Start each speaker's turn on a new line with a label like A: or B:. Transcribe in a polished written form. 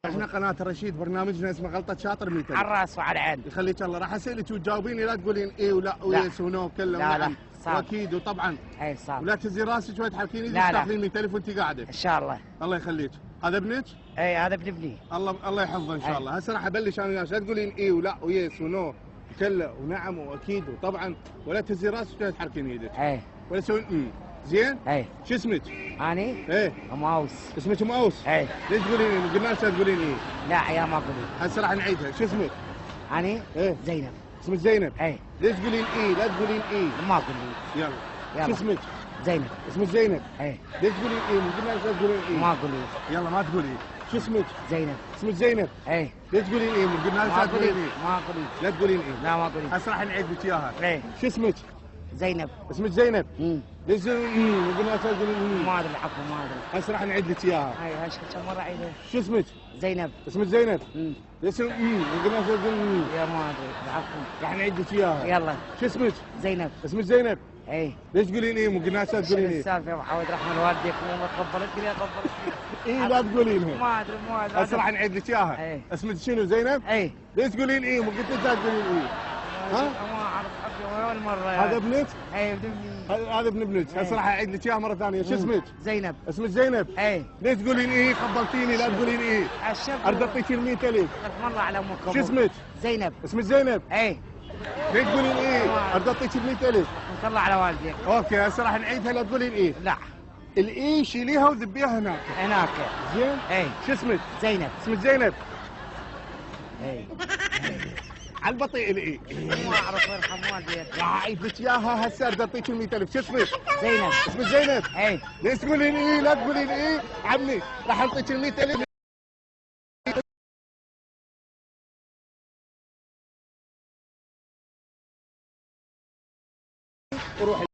A: احنا قناة الرشيد، برنامجنا اسمه غلطة شاطر 100
B: على الراس وعلى العين.
A: يخليك الله. راح اسالك وتجاوبيني، لا تقولين اي ولا ويس ونو كله
B: لا
A: ونعم
B: صعب.
A: واكيد وطبعا.
B: اي صعب.
A: ولا تهزي راسك شوي تحركيني
B: لا
A: تاخذين 100,000 وانت قاعده.
B: ان شاء الله.
A: الله يخليك. هذا ابنك؟
B: اي هذا ابن ابني.
A: الله يحفظه ان شاء الله. هسه راح ابلش انا وياك، لا تقولين اي ولا ويس ونو كله ونعم واكيد وطبعا، ولا تهزي راسك ولا تحركين ايدك.
B: اي
A: ولا تسوين زين؟
B: اي.
A: شو اسمك؟
B: اني؟
A: ايه
B: ام اوس.
A: اسمك ام اوس؟
B: اي.
A: ليش تقولين قلنا لك لا تقولين ايه؟
B: لا يا ما اقول.
A: هسه راح نعيدها. شو اسمك؟
B: اني؟
A: ايه
B: زينب.
A: اسمك زينب؟
B: اي.
A: ليش تقولين ايه؟ لا تقولين ايه.
B: ما اقول.
A: يلا. شو اسمك؟
B: زينب.
A: اسمك زينب؟
B: اي.
A: ليش تقولين ايه؟ مو قلنا لك لا تقولين ايه.
B: ما اقول.
A: يلا ما تقولي. شو اسمك؟
B: زينب.
A: اسمك زينب؟
B: اي.
A: ليش تقولين ايه؟ مو قلنا لك لا تقولين ايه.
B: ما اقول.
A: لا تقولين ايه.
B: لا ما اقول.
A: هسه راح نعيد لك اياها.
B: اي.
A: شو اسمك؟
B: زينب.
A: اسمك زينب؟ ليش تقولين مو قلنا لك لا تقولين
B: ما ادري العفو ما ادري.
A: هسه راح نعيد لك اياها.
B: اي هاش كم مره عيدها.
A: شو اسمك؟
B: زينب.
A: اسمك زينب؟ ليش مو قلنا لك لا تقولين
B: يا ما ادري العفو.
A: راح نعيد لك اياها.
B: يلا.
A: شو اسمك؟
B: زينب.
A: اسمك زينب؟
B: اي.
A: ليش تقولين ايه؟ مو قلنا لك لا تقولين ايه.
B: السالفه يا ابو حمد رحمه والديك مو تقبلتني تقبلتني.
A: ايه لا تقولينها.
B: ما ادري
A: هسه راح نعيد لك اياها.
B: اي.
A: اسمك شنو زينب؟
B: اي.
A: ليش تقولين ايه؟ مو قلت لك لا تقولين ايه. ها؟
B: ما اعرف حقي اول مره
A: هذا ابنك؟
B: اي ابن ابني.
A: هذا ابن ابنك. هسه راح اعيد لك اياها مره ثانيه. شو اسمك؟
B: زينب.
A: اسمك زينب؟
B: اي.
A: ليش تقولين ايه؟ خبلتيني لا تقولين ايه.
B: الشرط
A: ارد اعطيك ال 100,000.
B: ألف مرة على امك.
A: شو اسمك؟
B: زينب.
A: اسمك زينب؟
B: اي.
A: ليش تقولين ايه؟ ارد اعطيك ال 100,000.
B: نطلع على والديك.
A: اوكي هسه راح نعيدها، لا تقولين ايه.
B: لا.
A: الاي شيليها وذبيها هناك.
B: هناك.
A: زين؟
B: اي.
A: شو اسمك؟
B: زينب.
A: اسمك زينب؟
B: اي.
A: على البطيء الاي.
B: ما اعرف يرحم والديك.
A: راح اعيد لك اياها هسه، ارد اعطيك ال 100,000. شو اسمك؟
B: زينب.
A: اسمك زينب؟
B: اي.
A: ليش تقولين ايه؟ لا تقولين ايه. عمي راح اعطيك ال 100,000. وروحي.